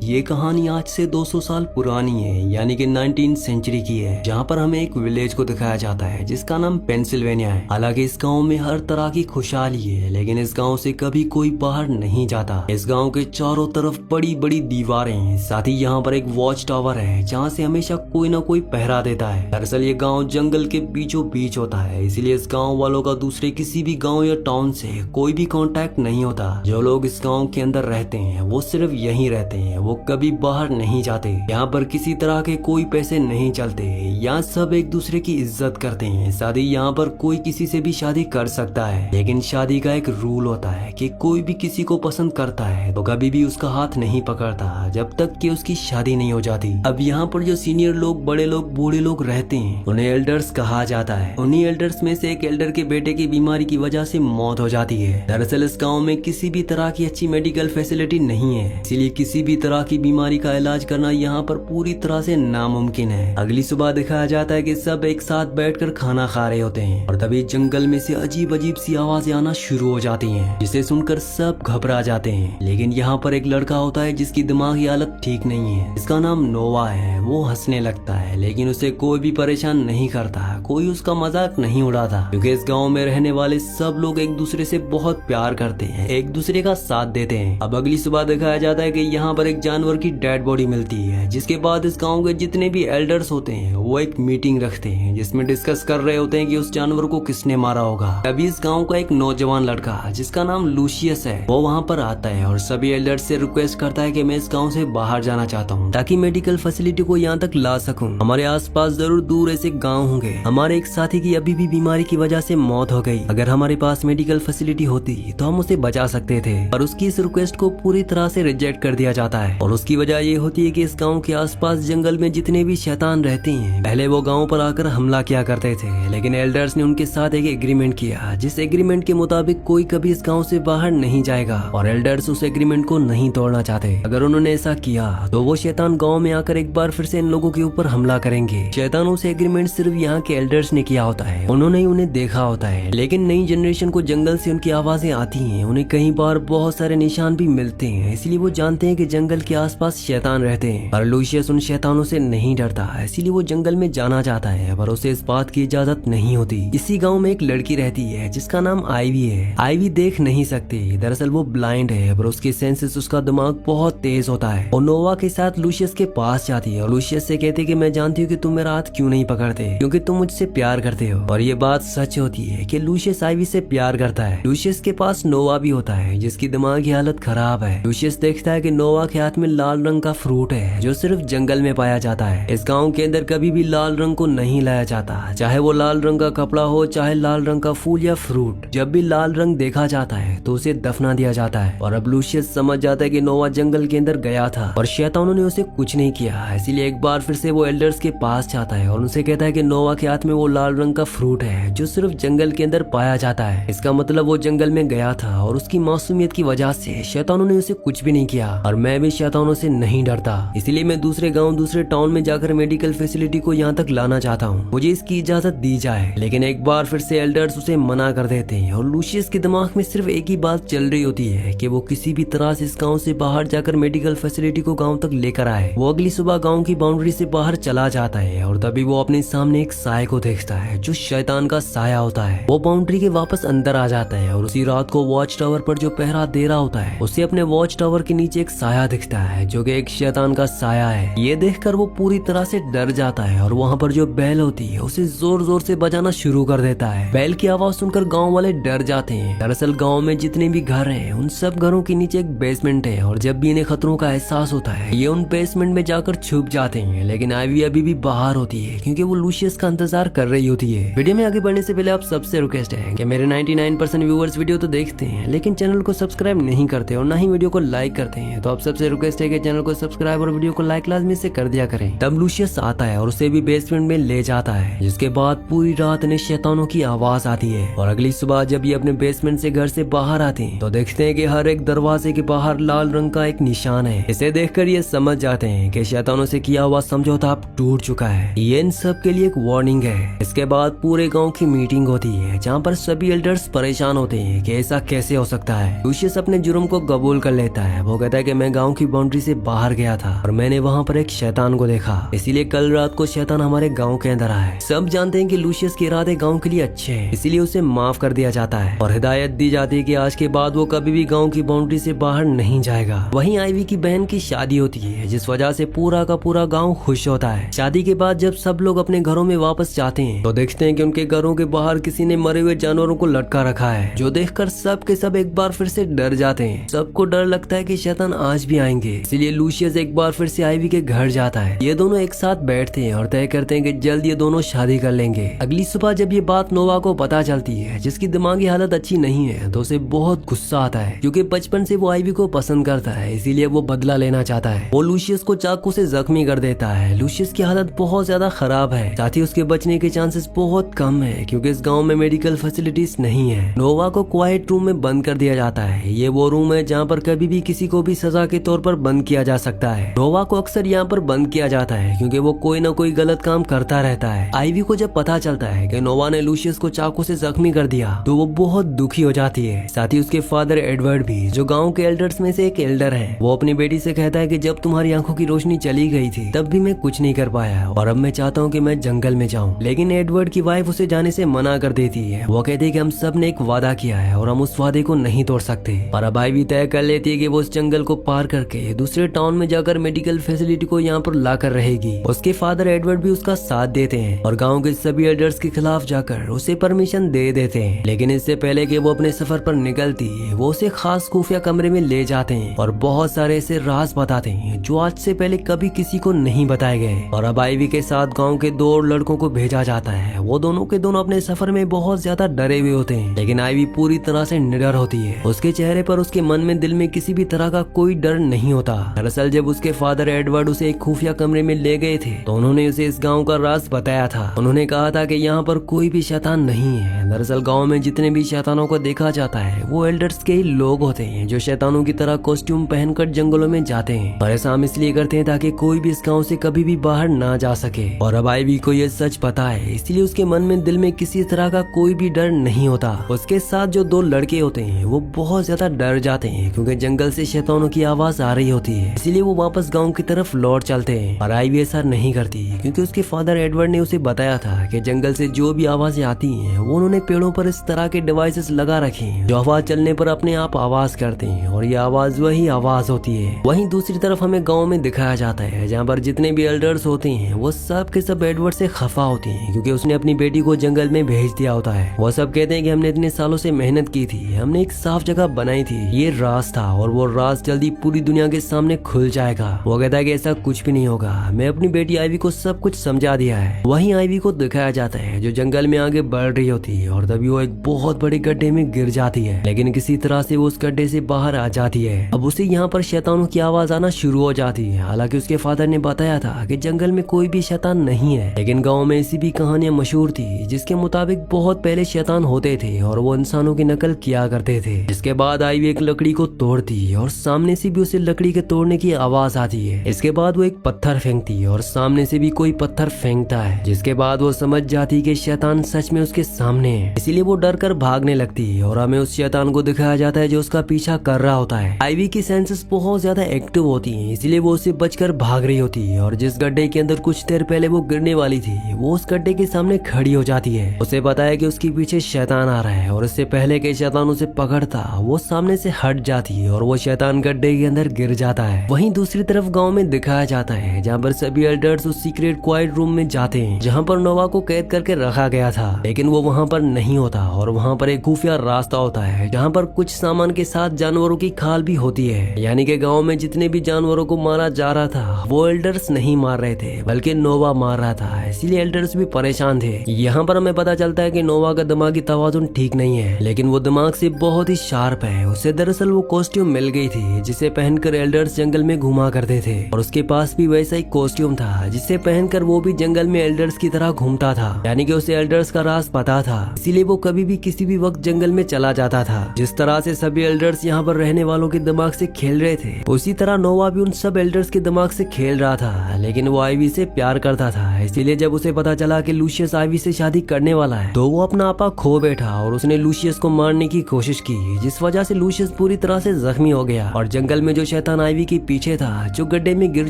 ये कहानी आज से 200 साल पुरानी है, यानी कि 19th सेंचुरी की है, जहाँ पर हमें एक विलेज को दिखाया जाता है जिसका नाम पेंसिल्वेनिया है। हालांकि इस गांव में हर तरह की खुशहाली है, लेकिन इस गांव से कभी कोई बाहर नहीं जाता। इस गांव के चारों तरफ बड़ी बड़ी दीवारें हैं, साथ ही यहाँ पर एक वॉच टावर है जहाँ से हमेशा कोई न कोई पहरा देता है। दरअसल ये गाँव जंगल के बीचों बीच होता है, इसीलिए इस गाँव वालों का दूसरे किसी भी गाँव या टाउन से कोई भी कॉन्टेक्ट नहीं होता। जो लोग इस गाँव के अंदर रहते हैं वो सिर्फ यहीं रहते हैं, वो कभी बाहर नहीं जाते। यहाँ पर किसी तरह के कोई पैसे नहीं चलते, यहाँ सब एक दूसरे की इज्जत करते हैं। साथ ही यहाँ पर कोई किसी से भी शादी कर सकता है, लेकिन शादी का एक रूल होता है कि कोई भी किसी को पसंद करता है तो कभी भी उसका हाथ नहीं पकड़ता जब तक कि उसकी शादी नहीं हो जाती। अब यहाँ पर जो सीनियर लोग, बड़े लोग, बूढ़े लोग रहते हैं उन्हें एल्डर्स कहा जाता है। उन्हीं एल्डर्स में से एक एल्डर के बेटे की बीमारी की वजह से मौत हो जाती है। दरअसल इस गाँव में किसी भी तरह की अच्छी मेडिकल फैसिलिटी नहीं है, इसीलिए किसी भी तरह की बीमारी का इलाज करना यहाँ पर पूरी तरह से नामुमकिन है। अगली सुबह दिखाया जाता है कि सब एक साथ बैठकर खाना खा रहे होते हैं और तभी जंगल में से अजीब अजीब सी आवाजें आना शुरू हो जाती हैं, जिसे सुनकर सब घबरा जाते हैं। लेकिन यहाँ पर एक लड़का होता है जिसकी दिमागी हालत ठीक नहीं है। इसका नाम नोवा है। वो हंसने लगता है, लेकिन उसे कोई भी परेशान नहीं करता, कोई उसका मजाक नहीं उड़ाता, क्योंकि इस गाँव में रहने वाले सब लोग एक दूसरे से बहुत प्यार करते हैं, एक दूसरे का साथ देते हैं। अब अगली सुबह दिखाया जाता है कि यहाँ पर एक जानवर की डेड बॉडी मिलती है, जिसके बाद इस गांव के जितने भी एल्डर्स होते हैं वो एक मीटिंग रखते हैं जिसमें डिस्कस कर रहे होते हैं कि उस जानवर को किसने मारा होगा। अभी इस गांव का एक नौजवान लड़का जिसका नाम लूसियस है वो वहाँ पर आता है और सभी एल्डर्स से रिक्वेस्ट करता है कि मैं इस गाँव से बाहर जाना चाहता हूँ ताकि मेडिकल फैसिलिटी को यहाँ तक ला सकूँ। हमारे आसपास जरूर दूर ऐसे गाँव होंगे। हमारे एक साथी की अभी भी बीमारी की वजह से मौत हो गई। अगर हमारे पास मेडिकल फैसिलिटी होती तो हम उसे बचा सकते थे, पर उसकी इस रिक्वेस्ट को पूरी तरह से रिजेक्ट कर दिया जाता है। और उसकी वजह ये होती है कि इस गांव के आसपास जंगल में जितने भी शैतान रहते हैं पहले वो गांव पर आकर हमला किया करते थे, लेकिन एल्डर्स ने उनके साथ एक एग्रीमेंट किया जिस एग्रीमेंट के मुताबिक कोई कभी इस गांव से बाहर नहीं जाएगा और एल्डर्स उस एग्रीमेंट को नहीं तोड़ना चाहते। अगर उन्होंने ऐसा किया तो वो शैतान गाँव में आकर एक बार फिर से इन लोगों के ऊपर हमला करेंगे। शैतानों से एग्रीमेंट सिर्फ यहाँ के एल्डर्स ने किया होता है, उन्होंने ही उन्हें देखा होता है, लेकिन नई जनरेशन को जंगल से उनकी आवाजें आती हैं, उन्हें कई बार बहुत सारे निशान भी मिलते हैं, इसलिए वो जानते हैं कि जंगल के आसपास शैतान रहते हैं। पर लूसियस उन शैतानों से नहीं डरता, इसीलिए वो जंगल में जाना चाहता है, पर उसे इस बात की इजाजत नहीं होती। इसी गांव में एक लड़की रहती है जिसका नाम आईवी है। आईवी देख नहीं सकती, दरअसल वो ब्लाइंड है, पर उसके सेंसेस, उसका दिमाग बहुत तेज होता है। और नोवा के साथ लूसियस के पास जाती है और लूसियस से कहती है कि मैं जानती हूँ कि तुम मेरा हाथ क्यों नहीं पकड़ते, क्योंकि तुम मुझसे प्यार करते हो। और ये बात सच होती है कि लूसियस आईवी से प्यार करता है। लूसियस के पास नोवा भी होता है जिसकी दिमागी हालत खराब है। लूसियस देखता है कि नोवा के हाथ में लाल रंग का फ्रूट है जो सिर्फ जंगल में पाया जाता है। इस गांव के अंदर कभी भी लाल रंग को नहीं लाया जाता, चाहे वो लाल रंग का कपड़ा हो, चाहे लाल रंग का फूल या फ्रूट। जब भी लाल रंग देखा जाता है तो उसे दफना दिया जाता है। और अब लूसियस समझ जाता है कि नोवा जंगल के अंदर गया था और शैतानों ने उसे कुछ नहीं किया, इसीलिए एक बार फिर से वो एल्डर्स के पास जाता है और उनसे कहता है कि नोवा के हाथ में वो लाल रंग का फ्रूट है जो सिर्फ जंगल के अंदर पाया जाता है। इसका मतलब वो जंगल में गया था और उसकी मासूमियत की वजह से शैतानों ने उसे कुछ भी नहीं किया। और मैं भी शैतानों से नहीं डरता, इसलिए मैं दूसरे गांव, दूसरे टाउन में जाकर मेडिकल फैसिलिटी को यहाँ तक लाना चाहता हूँ, मुझे इसकी इजाजत दी जाए। लेकिन एक बार फिर से एल्डर्स उसे मना कर देते हैं और लूसियस के दिमाग में सिर्फ एक ही बात चल रही होती है कि वो किसी भी तरह से इस गाँव से बाहर जाकर मेडिकल फैसिलिटी को गाँव तक लेकर आए। वो अगली सुबह गाँव की बाउंड्री से बाहर चला जाता है और तभी वो अपने सामने एक साय को देखता है जो शैतान का साया होता है। वो बाउंड्री के वापस अंदर आ जाता है और उसी रात को वॉच टावर पर जो पहरा दे रहा होता है उसे अपने वॉच टावर के नीचे एक साया दिखता है जो कि एक शैतान का साया है। ये देखकर वो पूरी तरह से डर जाता है और वहाँ पर जो बैल होती है उसे जोर जोर से बजाना शुरू कर देता है। बैल की आवाज सुनकर गाँव वाले डर जाते हैं। दरअसल गाँव में जितने भी घर हैं उन सब घरों के नीचे एक बेसमेंट है और जब भी इन्हें खतरों का एहसास होता है ये उन बेसमेंट में जाकर छुप जाते हैं। लेकिन आईवी अभी भी बाहर होती है क्योंकि वो लूसियस का इंतजार कर रही होती है। वीडियो में आगे बढ़ने से पहले आप सबसे रिक्वेस्ट है कि मेरे 99% व्यूअर्स वीडियो तो देखते हैं लेकिन चैनल को सब्सक्राइब नहीं करते और ना ही वीडियो को लाइक करते हैं, तो आप सबसे रिक्वेस्ट है कि चैनल को सब्सक्राइब और वीडियो को लाइक लाजमी से कर दिया करें। तब लूसियस आता है और उसे भी बेसमेंट में ले जाता है, जिसके बाद पूरी रात इन्हें शैतानों की आवाज आती है। और अगली सुबह जब ये अपने बेसमेंट से घर से बाहर आते हैं तो देखते हैं कि हर एक दरवाजे के बाहर लाल रंग का एक निशान है। इसे देखकर ये समझ जाते हैं कि शैतानों से किया हुआ समझौता अब टूट चुका है। ये इन सब के लिए एक वार्निंग है। इसके बाद पूरे गांव की मीटिंग होती है जहां पर सभी एल्डर्स परेशान होते हैं कि ऐसा कैसे हो सकता है। लूसियस अपने जुर्म को कबूल कर लेता है। वो कहता है कि मैं गांव की बाउंड्री से बाहर गया था और मैंने वहाँ पर एक शैतान को देखा, इसीलिए कल रात को शैतान हमारे गाँव के अंदर आया है। सब जानते हैं कि लूसियस के इरादे गाँव के लिए अच्छे हैं, इसीलिए उसे माफ कर दिया जाता है और हिदायत दी जाती है कि आज के बाद वो कभी भी गाँव की बाउंड्री से बाहर नहीं जाएगा। वहीं आईवी की बहन की शादी होती है, जिस वजह से पूरा का पूरा गाँव खुश होता है। शादी के बाद जब सब लोग अपने घरों में वापस जाते हैं तो देखते हैं कि उनके घरों के बाहर किसी ने मरे हुए जानवरों को लटका रखा है, जो देखकर सब के सब एक बार फिर से डर जाते हैं। सबको डर लगता है कि शैतान आज भी आएंगे, इसीलिए लूसियस एक बार फिर से आईवी के घर जाता है। ये दोनों एक साथ बैठते हैं और तय करते हैं कि जल्द ये दोनों शादी कर लेंगे। अगली सुबह जब ये बात नोवा को पता चलती है, जिसकी दिमागी हालत अच्छी नहीं है, तो उसे बहुत गुस्सा आता है क्योंकि बचपन से वो आईवी को पसंद करता है, इसीलिए वो बदला लेना चाहता है। वो लूसियस को चाकू से जख्मी कर देता है। लूसियस की हालत बहुत ज्यादा खराब है, साथ ही उसके बचने के चांसेस बहुत कम है क्योंकि इस गाँव में मेडिकल फैसिलिटीज नहीं है। नोवा को क्वाइट रूम में बंद कर दिया जाता है। ये वो रूम है जहाँ पर कभी भी किसी को भी सजा के तौर पर बंद किया जा सकता है। नोवा को अक्सर यहाँ पर बंद किया जाता है क्योंकि वो कोई ना कोई गलत काम करता रहता है। आईवी को जब पता चलता है कि नोवा ने लूसियस को चाकू से जख्मी कर दिया तो वो बहुत दुखी हो जाती है। साथ ही उसके फादर एडवर्ड भी, जो गाँव के एल्डर्स में से एक एल्डर है, वो अपनी बेटी से कहता है कि जब तुम्हारी आंखों की रोशनी चली गई थी तब भी मैं कुछ नहीं कर पाया और अब मैं चाहता हूँ कि मैं जंगल में जाऊँ। लेकिन एडवर्ड की वाइफ उसे जाने से मना कर देती है। वो कहती है कि हम सब ने एक वादा किया है और हम उस वादे को नहीं तोड़ सकते। और अब आईवी तय कर लेती है कि वो उस जंगल को पार करके दूसरे टाउन में जाकर मेडिकल फैसिलिटी को यहाँ पर लाकर रहेगी। उसके फादर एडवर्ड भी उसका साथ देते हैं और गाँव के सभी एल्डर्स के खिलाफ जाकर उसे परमिशन दे देते हैं। लेकिन इससे पहले कि वो अपने सफर पर निकलती है, वो उसे खास खुफिया कमरे में ले जाते हैं और बहुत सारे ऐसे राज बताते हैं जो आज से पहले कभी किसी को नहीं बताए गए। और अब आईवी के साथ गाँव के 2 लड़कों को भेजा जाता है। वो दोनों के दोनों अपने सफर में बहुत ज्यादा डरे हुए होते हैं, लेकिन आईवी पूरी तरह से निडर होती है। उसके चेहरे पर, उसके मन में, दिल में किसी भी तरह का कोई डर नहीं होता। दरअसल जब उसके फादर एडवर्ड उसे एक खुफिया कमरे में ले गए थे तो उन्होंने उसे इस गाँव का राज बताया था। उन्होंने कहा था कि यहाँ पर कोई भी शैतान नहीं है। दरअसल गाँव में जितने भी शैतानों को देखा जाता है वो एल्डर्स के ही लोग होते हैं, जो शैतानों की तरह कॉस्ट्यूम पहनकर जंगलों में जाते हैं। और ऐसा हम इसलिए करते हैं ताकि कोई भी इस गाँव से कभी भी बाहर ना जा सके। और अब आईवी को ये सच पता है, इसलिए उसके मन में, दिल में किसी तरह का कोई भी डर नहीं होता। उसके साथ जो 2 लड़के होते हैं वो बहुत ज्यादा डर जाते हैं क्योंकि जंगल से शैतानों की आवाज आ रही होती है, इसीलिए वो वापस गाँव की तरफ लौट चलते हैं। और आईवी ऐसा नहीं करती क्योंकि उसके फादर एडवर्ड ने उसे बताया था कि जंगल से जो भी आवाजें आती हैं वो उन्होंने पेड़ों पर इस तरह के डिवाइसेस लगा रखे हैं जो हवा चलने पर अपने आप आवाज करते हैं और ये आवाज वही आवाज होती है। वहीं दूसरी तरफ हमें गाँव में दिखाया जाता है जहाँ पर जितने भी एल्डर्स होते हैं वो सब के सब एडवर्ड से खफा होते हैं क्योंकि उसने अपनी बेटी को जंगल में भेज दिया होता है। वो सब कहते हैं कि हमने इतने सालों से मेहनत की थी, हमने एक साफ जगह बनाई थी, ये राज था और वो राज जल्दी पूरी दुनिया के सामने खुल जाएगा। वो कहता है कि ऐसा कुछ भी नहीं होगा, मैं अपनी बेटी आईवी को सब कुछ समझा दिया है। वहीं आईवी को दिखाया जाता है जो जंगल में आगे बढ़ रही होती है और तभी वो एक बहुत बड़े गड्ढे में गिर जाती है, लेकिन किसी तरह से वो उस गड्ढे से बाहर आ जाती है। अब उसे यहाँ पर शैतानों की आवाज आना शुरू हो जाती है। हालांकि उसके फादर ने बताया था कि जंगल में कोई भी शैतान नहीं है, लेकिन गाँव में ऐसी भी कहानियां मशहूर थी जिसके मुताबिक बहुत पहले शैतान होते थे और वो इंसानों की नकल किया करते थे। इसके बाद आईवी एक लकड़ी को तोड़ती है और सामने से भी उसे लकड़ी के तोड़ने की आवाज आती है। इसके बाद वो एक पत्थर फेंकती है और सामने से भी कोई पत्थर फेंकता है, जिसके बाद वो समझ जाती है कि शैतान सच में उसके सामने है, इसीलिए वो डर कर भागने लगती है और हमें उस शैतान को दिखाया जाता है जो उसका पीछा कर रहा होता है। आईवी की सेंसेस बहुत ज्यादा एक्टिव होती है, इसीलिए वो उससे बचकर भाग रही होती है और जिस गड्ढे के अंदर कुछ देर पहले वो गिरने वाली थी वो उस गड्ढे के सामने खड़ी हो जाती है। उसे पता है कि उसके पीछे शैतान आ रहा है और इससे पहले कि शैतान उसे पकड़ता वो सामने से हट जाती है और वो शैतान गड्ढे के अंदर गिर जाता है। वहीं दूसरी तरफ गांव में दिखाया जाता है जहां पर सभी एल्डर्स उस सीक्रेट क्वाइट रूम में जाते हैं जहां पर नोवा को कैद करके रखा गया था, लेकिन वो वहां पर नहीं होता और वहां पर एक खुफिया रास्ता होता है जहां पर कुछ सामान के साथ जानवरों की खाल भी होती है। यानी कि गाँव में जितने भी जानवरों को मारा जा रहा था वो एल्डर्स नहीं मार रहे थे बल्कि नोवा मार रहा था, इसीलिए एल्डर्स भी परेशान थे। यहाँ पर हमें पता चलता है कि नोवा का दिमागी तवाज़ुन ठीक नहीं है, लेकिन वो दिमाग से बहुत ही शार्प है। उसे दरअसल वो कॉस्ट्यूम मिल गई थी जिसे पहनकर एल्डर्स जंगल में घुमा करते थे और उसके पास भी वैसा ही कॉस्ट्यूम था जिसे पहनकर वो भी जंगल में एल्डर्स की तरह घूमता था। यानी कि उसे एल्डर्स का राज पता था, इसीलिए वो कभी भी किसी भी वक्त जंगल में चला जाता था। जिस तरह से सभी एल्डर्स यहाँ पर रहने वालों के दिमाग से खेल रहे थे उसी तरह नोवा भी उन सब एल्डर्स के दिमाग से खेल रहा था, लेकिन वो आईवी से प्यार करता था। इसीलिए जब उसे पता चला कि लूसियस आईवी से शादी करने वाला है तो वो अपना आपा खो बैठा और उसने लूसियस को मारने की कोशिश की, जिस वजह से लूसियस पूरी तरह से जख्मी हो गया और जंगल में जो शैतान शैतान आईवी के पीछे था जो गड्ढे में गिर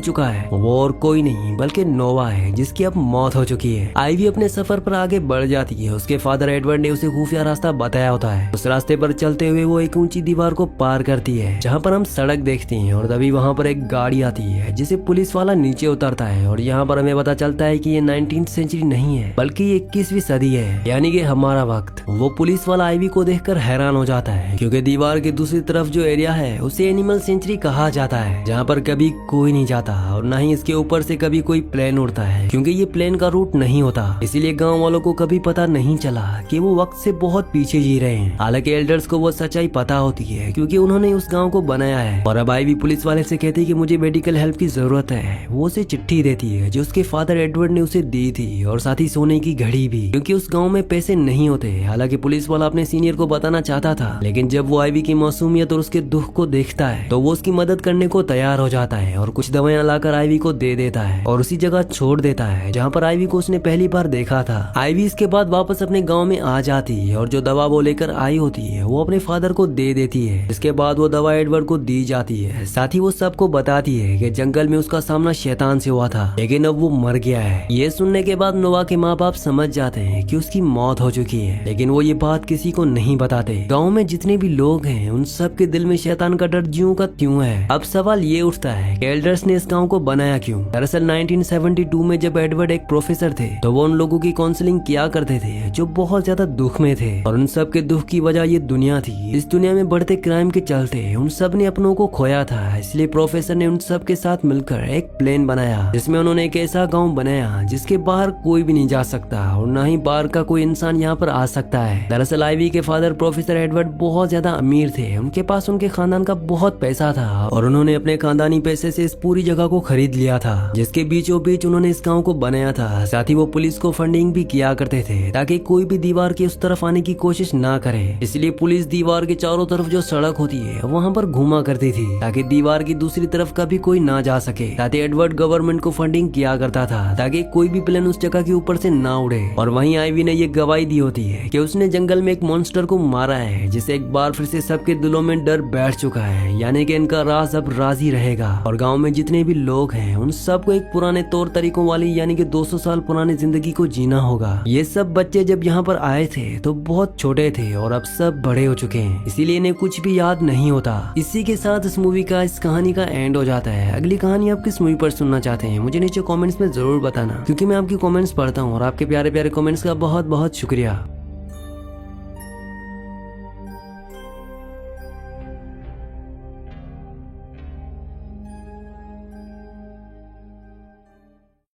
चुका है वो और कोई नहीं बल्कि नोवा है जिसकी अब मौत हो चुकी है। आईवी अपने सफर पर आगे बढ़ जाती है। उसके फादर एडवर्ड ने उसे खुफिया रास्ता बताया होता है। उस रास्ते पर चलते हुए वो एक ऊंची दीवार को पार करती है जहाँ पर हम सड़क देखते हैं और तभी वहाँ पर एक गाड़ी आती है जिसे पुलिस वाला नीचे उतरता है और यहाँ पर हमें पता चलता है कि ये 19th सेंचुरी नहीं है बल्कि ये 21वीं सदी है, यानी कि हमारा वक्त। वो पुलिस वाला आईवी को देखकर हैरान हो जाता है क्योंकि दीवार के दूसरी तरफ जो एरिया है उसे एनिमल सेंचुरी कहा जाता है, जहाँ पर कभी कोई नहीं जाता और न ही इसके ऊपर से कभी कोई प्लेन उड़ता है क्योंकि ये प्लेन का रूट नहीं होता। इसीलिए गाँव वालों को कभी पता नहीं चला कि वो वक्त से बहुत पीछे जी रहे हैं। हालांकि एल्डर्स को वो सच्चाई पता होती है क्योंकि उन्होंने उस गाँव को बनाया है। और अब आईवी पुलिस वाले से कहती है कि मुझे मेडिकल हेल्प की जरूरत है। वो उसे चिट्ठी देती है जो उसके फादर एडवर्ड ने उसे दी थी और साथ ही सोने की घड़ी भी, क्योंकि उस गांव में पैसे नहीं होते। हालांकि पुलिस वाला अपने सीनियर को बताना चाहता था, लेकिन जब वो आईवी की मासूमियत और उसके दुख को देखता है तो वो उसकी मदद करने को तैयार हो जाता है और कुछ दवाइयां लाकर आईवी को दे देता है और उसी जगह छोड़ देता है जहाँ पर आईवी को उसने पहली बार देखा था। आईवी इसके बाद वापस अपने गाँव में आ जाती है और जो दवा वो लेकर आई होती है वो अपने फादर को दे देती है। इसके बाद वो दवा एडवर्ड को दी जाती है। साथ ही वो सबको बताती है कि जंगल में उसका सामना शैतान से हुआ था लेकिन अब वो मर गया है। ये सुनने के बाद नोवा के माँ बाप समझ जाते हैं कि उसकी मौत हो चुकी है, लेकिन वो ये बात किसी को नहीं बताते। गाँव में जितने भी लोग हैं उन सब के दिल में शैतान का डर ज्यों का त्यों है। अब सवाल ये उठता है कि एल्डर्स ने इस गाँव को बनाया क्यों। दरअसल 1972 में जब एडवर्ड एक प्रोफेसर थे तो वो उन लोगों की काउंसलिंग किया करते थे जो बहुत ज्यादा दुख में थे और उन सब के दुख की वजह ये दुनिया थी। इस दुनिया में बढ़ते क्राइम के चलते उन सब ने अपनों को खोया था, इसलिए प्रोफेसर ने उन सब के साथ मिलकर एक प्लेन बनाया जिसमें उन्होंने एक ऐसा गांव बनाया जिसके बाहर कोई भी नहीं जा सकता और न ही बाहर का कोई इंसान यहाँ पर आ सकता है। दरअसल आईवी के फादर प्रोफेसर एडवर्ड बहुत ज्यादा अमीर थे। उनके पास उनके खानदान का बहुत पैसा था और उन्होंने अपने खानदानी पैसे से इस पूरी जगह को खरीद लिया था जिसके बीचों बीच उन्होंने इस गाँव को बनाया था। साथ ही वो पुलिस को फंडिंग भी किया करते थे ताकि कोई भी दीवार की उस तरफ आने की कोशिश ना करे। इसलिए पुलिस दीवार के चारों तरफ जो सड़क होती है वहाँ पर घुमा करती थी ताकि दीवार की दूसरी तरफ कभी कोई ना जा सके। साथ ही एडवर्ड गवर्नमेंट को फंडिंग किया करता था ताकि कोई भी प्लेन उस जगह के ऊपर से ना उड़े। और वहीं आईवी ने ये गवाही दी होती है कि उसने जंगल में एक मॉन्स्टर को मारा है जिसे एक बार फिर से सबके दिलों में डर बैठ चुका है, यानी कि इनका राज अब राजी रहेगा। और गाँव में जितने भी लोग हैं उन सबको एक पुराने तौर तरीकों वाली यानी कि 200 साल पुरानी जिंदगी को जीना होगा। ये सब बच्चे जब यहाँ पर आए थे तो बहुत छोटे थे और अब सब बड़े हो चुके हैं, इसीलिए इन्हें कुछ भी याद नहीं होता। इसी के साथ इस मूवी का, इस कहानी का एंड हो जाता है। अगली कहानी आप किस मूवी पर सुनना चाहते हैं मुझे नीचे कमेंट्स में जरूर बताना, क्योंकि मैं आपकी कमेंट्स पढ़ता हूँ और आपके प्यारे प्यारे कमेंट्स का बहुत बहुत शुक्रिया।